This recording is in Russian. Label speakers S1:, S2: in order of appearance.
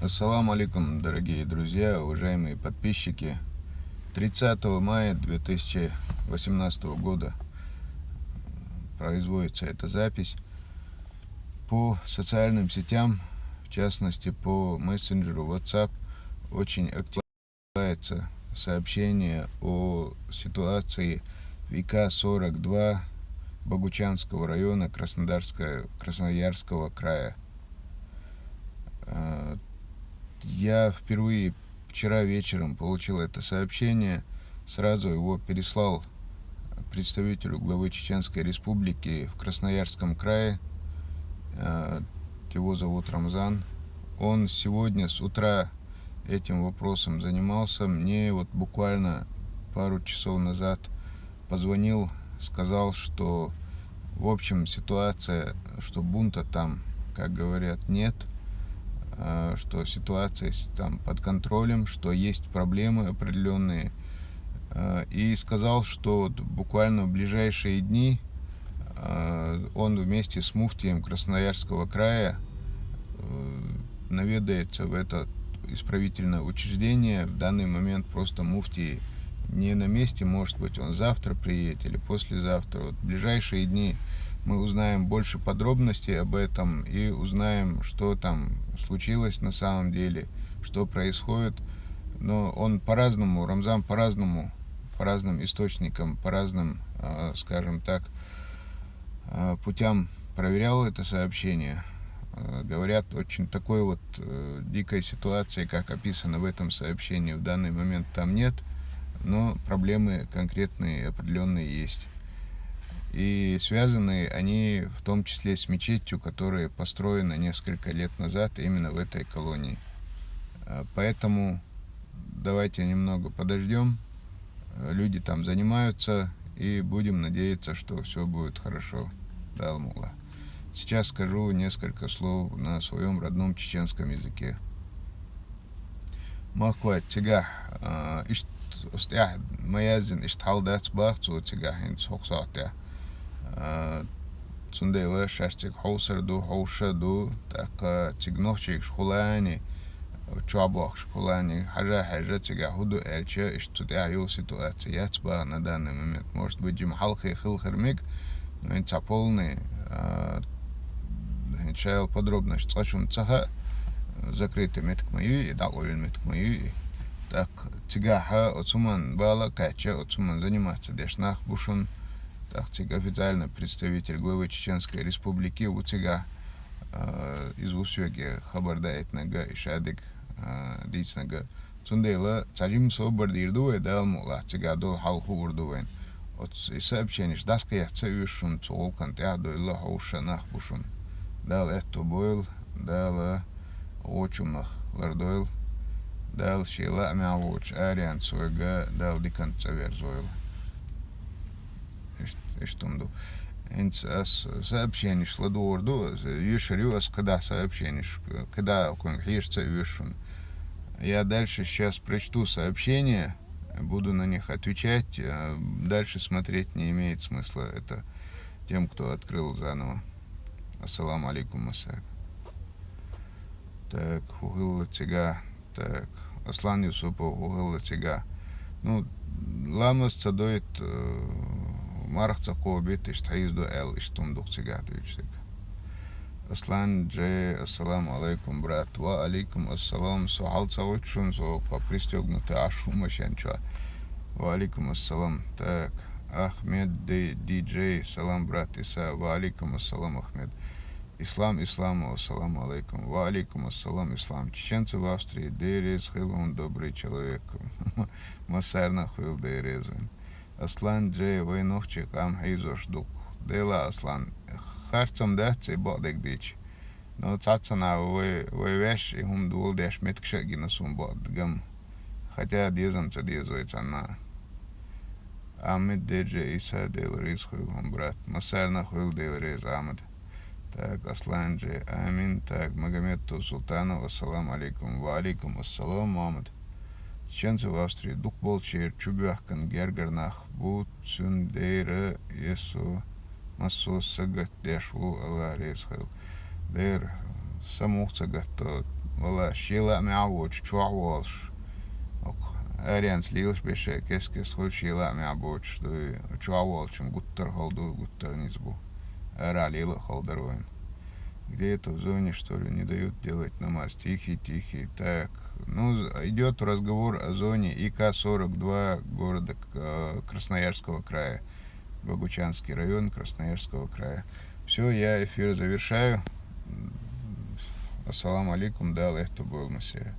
S1: Ассаламу алейкум, дорогие друзья, уважаемые подписчики. 30 мая 2018 года производится эта запись. По социальным сетям, в частности по мессенджеру WhatsApp, очень активно появляется сообщение о ситуации в ИК-42 Богучанского района Красноярского края. Я впервые вчера вечером получил это сообщение, сразу его переслал представителю главы Чеченской Республики в Красноярском крае. Его зовут Рамзан. Он сегодня с утра этим вопросом занимался. Мне вот буквально пару часов назад позвонил, сказал, что в общем ситуация, что бунта там, как говорят, нет, что ситуация там под контролем, что есть проблемы определенные. И сказал, что буквально в ближайшие дни он вместе с муфтием Красноярского края наведается в это исправительное учреждение. В данный момент просто муфтий не на месте, может быть, он завтра приедет или послезавтра. Вот в ближайшие дни мы узнаем больше подробностей об этом и узнаем, что там случилось на самом деле, что происходит. Но он по-разному, Рамзан по-разному, по разным источникам, по разным, скажем так, путям проверял это сообщение. Говорят, очень такой вот дикой ситуации, как описано в этом сообщении, в данный момент там нет, но проблемы конкретные, определенные есть. И связаны они в том числе с мечетью, которая построена несколько лет назад именно в этой колонии. Поэтому давайте немного подождем. Люди там занимаются, и будем надеяться, что все будет хорошо. Да, Алмулла. Сейчас скажу несколько слов на своем родном чеченском языке. Махват тига устя маязин ишталдат бахцу тига хин сохсатя. Цундейла шаштик хоусарду хоушаду так тигнохчик шхулани чуабах шхулани хажа тига худу эльча иштудя юл ситуация яцба на данный момент. Может быть, джимхалхи хилхермиг, но это полный чайл подробно, что шум цаха закрытый метк мою и дагулин метк мою. Так тигаха отсуман бала кача отсуман заниматься дешнах бушун. Так тига официально представитель главы Чеченской Республики у тига из усвеги хабардает нага и шадик дичнага. Цундейла царим собор дирдуэ далмула тига дол халху урдуэн. От сообщение даска я цевишун цолкан тядуэла хаушанах бушун. Дал это бойл, дал очумнах лардойл, дал шила мяуч ариан суэга, дал дикан цавер зойл. Иштунду. Сообщение шло до орду, юшарю, когда сообщение, когда он хлещется юшун. Я дальше сейчас прочту сообщения, буду на них отвечать, дальше смотреть не имеет смысла. Это тем, кто открыл заново. Ассаламу алейкум, Масак. Так, Хугилла Тига. Так, Аслан Юсупов, Хугилла Тига. Ну, ламас цадоит мархца кобит, иштаизду эл, иштумдух Тига. Аслан Джей, ассаламу алейкум, брат. Ва алейкум ассалам. Суал цаучун, по пристегнутой ашу машанчва. Ва алейкум ассалам. Так, Ахмед Диджей, салам, брат Иса. Ва алейкум ассалам, Ахмед. Ислам, исламу, ассаламу алейкум. Ва алейкум ассалам, ислам. Чеченцы в Австрии, Дейрез, хил, он добрый человек. Масарна хуил Дейрез. Аслан Джей, войнохчик, ам хейзош дух. Дейла Аслан. Харцам датцы, бодек дич. Но цацана, вы веш, и хум дуол деш меткша гинасум бод гам. Хотя дезам ца дезуется на. Амед Диджей, Иса, Дейрез, хуил, он брат. Масарна хуил Дейрез, Амед. Так, Аслан Джей, амин. Так, Магомед Султанов, ассаламу алейкум. Ва алейкум ассалам, Мамад. Чеченцы в Австрии, дух болчер, чубяхкан, гергарнах, бут, цюндейра, есу, массу, сагат, дешу, алла, резхал. Дейр, самух цагат, Вала щила мяуч, чуаволш. Арианс лилш беше кескес хуй щила мяуч, дуй чуаволчем гуттер холду, гуттер низбу. Ара лила холдеруин. Где-то в зоне, что ли, не дают делать намаз. Тихий. Так, ну, идет разговор о зоне ИК-42 города Красноярского края. Богучанский район Красноярского края. Все, я эфир завершаю. Ассаламу алейкум, да, Аллах был мастеря.